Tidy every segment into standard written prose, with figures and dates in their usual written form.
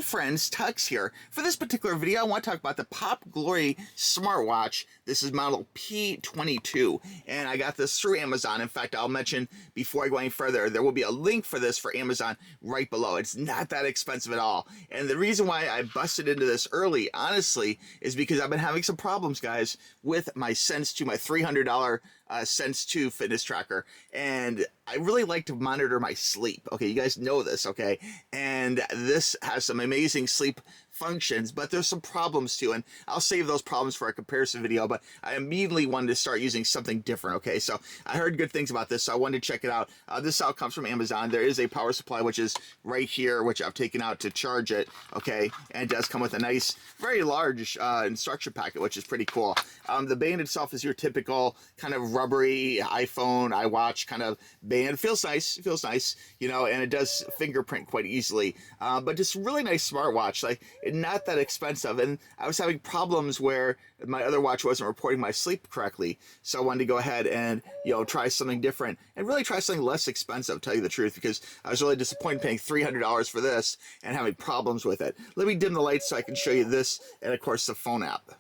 friends, TUXX here. For this particular video, I want to talk about the Popglory smartwatch. This is model P22, and I got this through Amazon. In fact, I'll mention before I go any further, there will be a link for this for Amazon right below. It's not that expensive at all. And the reason why I busted into this early, honestly, is because I've been having some problems, guys, with my Sense 2, my $300 Sense 2 fitness tracker. And I really like to monitor my sleep. Okay, you guys know this, okay? And this has some amazing sleep functions, but there's some problems too, and I'll save those problems for a comparison video, but I immediately wanted to start using something different, okay? So I heard good things about this, so I wanted to check it out. This all comes from Amazon. There is a power supply, which is right here, which I've taken out to charge it, okay? And it does come with a nice, very large instruction packet, which is pretty cool. The band itself is your typical kind of rubbery iPhone, iWatch kind of band. Feels nice, you know, and it does fingerprint quite easily. But just really nice smartwatch, like not that expensive. And I was having problems where my other watch wasn't reporting my sleep correctly. So I wanted to go ahead and, you know, try something different and really try something less expensive, tell you the truth, because I was really disappointed paying $300 for this and having problems with it. Let me dim the lights so I can show you this and, of course, the phone app.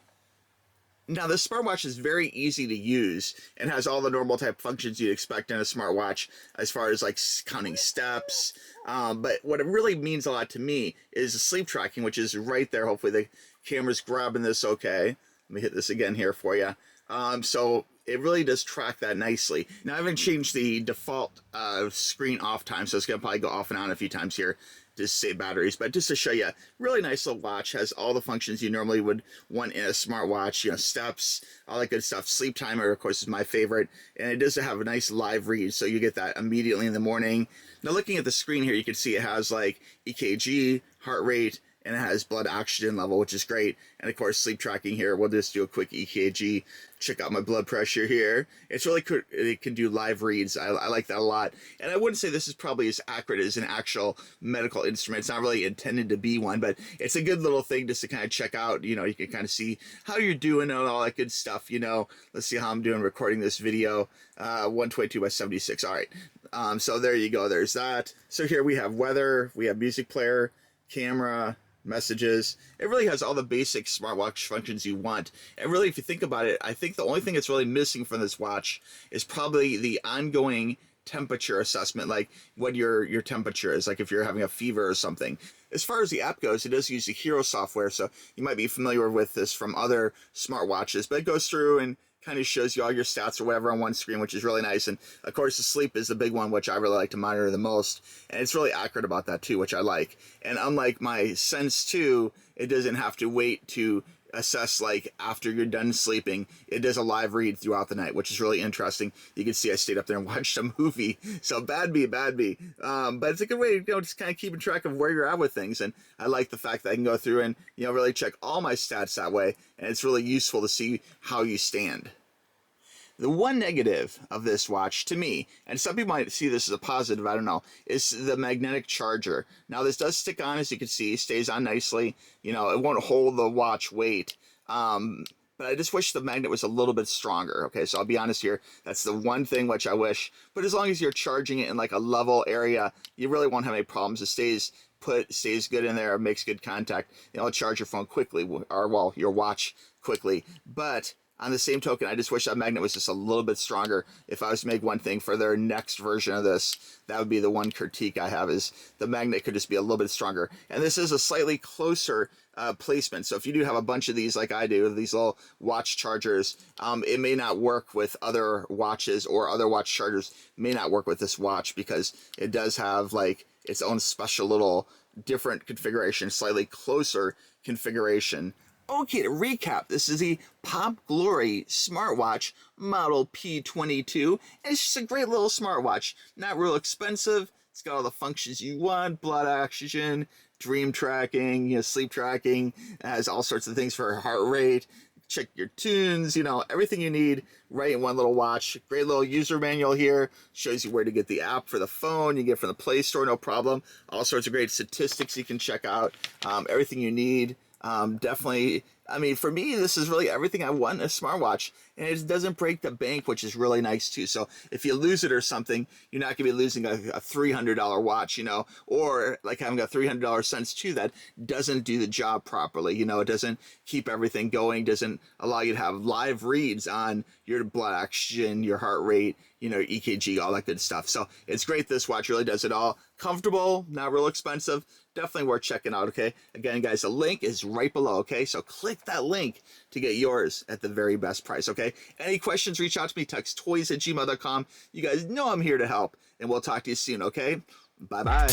Now, the smartwatch is very easy to use and has all the normal type functions you'd expect in a smartwatch as far as like counting steps. But what it really means a lot to me is the sleep tracking, which is right there. Hopefully the camera's grabbing this okay. Let me hit this again here for you. So it really does track that nicely. Now, I haven't changed the default screen off time, so it's going to probably go off and on a few times here to save batteries, but just to show you, really nice little watch, has all the functions you normally would want in a smartwatch, you know, steps, all that good stuff. Sleep timer, of course, is my favorite, and it does have a nice live read, so you get that immediately in the morning. Now, looking at the screen here, you can see it has like EKG, heart rate, and it has blood oxygen level, which is great. And of course, sleep tracking here. We'll just do a quick EKG, check out my blood pressure here. It's really cool. It can do live reads. I like that a lot. And I wouldn't say this is probably as accurate as an actual medical instrument. It's not really intended to be one, but it's a good little thing just to kind of check out. You know, you can kind of see how you're doing and all that good stuff. You know, let's see how I'm doing recording this video. 122 by 76. All right. So there you go. There's that. So here we have weather. We have music player, camera, messages. It really has all the basic smartwatch functions you want. And really, if you think about it, I think the only thing that's really missing from this watch is probably the ongoing temperature assessment, like what your temperature is, like if you're having a fever or something. As far as the app goes, it does use the Hero software, so you might be familiar with this from other smartwatches, but it goes through and kind of shows you all your stats or whatever on one screen, which is really nice. And of course, the sleep is the big one, which I really like to monitor the most. And it's really accurate about that too, which I like. And unlike my Sense 2, it doesn't have to wait to assess like after you're done sleeping. It does a live read throughout the night, which is really interesting. You can see I stayed up there and watched a movie, so bad me. But it's a good way, you know, just kind of keeping track of where you're at with things. And I like the fact that I can go through and, you know, really check all my stats that way, and it's really useful to see how you stand. The one negative of this watch to me, and some people might see this as a positive, I don't know, is the magnetic charger. Now, this does stick on, as you can see, stays on nicely. You know, it won't hold the watch weight. But I just wish the magnet was a little bit stronger. Okay, so I'll be honest here. That's the one thing which I wish. But as long as you're charging it in like a level area, you really won't have any problems. It stays good in there, makes good contact. You know, charge your phone quickly, or well, your watch quickly. But on the same token, I just wish that magnet was just a little bit stronger. If I was to make one thing for their next version of this, that would be the one critique I have, is the magnet could just be a little bit stronger. And this is a slightly closer placement. So if you do have a bunch of these like I do, these little watch chargers, it may not work with other watches, or other watch chargers may not work with this watch, because it does have like its own special little different configuration, slightly closer configuration. Okay, to recap, this is the Popglory smartwatch model P22, and it's just a great little smartwatch. Not real expensive. It's got all the functions you want: blood oxygen, dream tracking, you know, sleep tracking. It has all sorts of things for heart rate, check your tunes, you know, everything you need right in one little watch. Great little user manual here. Shows you where to get the app for the phone. You get it from the Play Store, no problem. All sorts of great statistics you can check out. Everything you need. Definitely I mean, for me, this is really everything I want in a smartwatch, and it doesn't break the bank, which is really nice too. So if you lose it or something, you're not gonna be losing a $300 watch, you know, or like having a $300 Sense 2 that doesn't do the job properly. You know, it doesn't keep everything going, doesn't allow you to have live reads on your blood oxygen, your heart rate, you know, EKG, all that good stuff. So it's great. This watch really does it all. Comfortable, not real expensive. Definitely worth checking out, okay? Again, guys, the link is right below, okay? So click that link to get yours at the very best price, okay? Any questions, reach out to me, tuxtoys@gmail.com. You guys know I'm here to help, and we'll talk to you soon, okay? Bye-bye.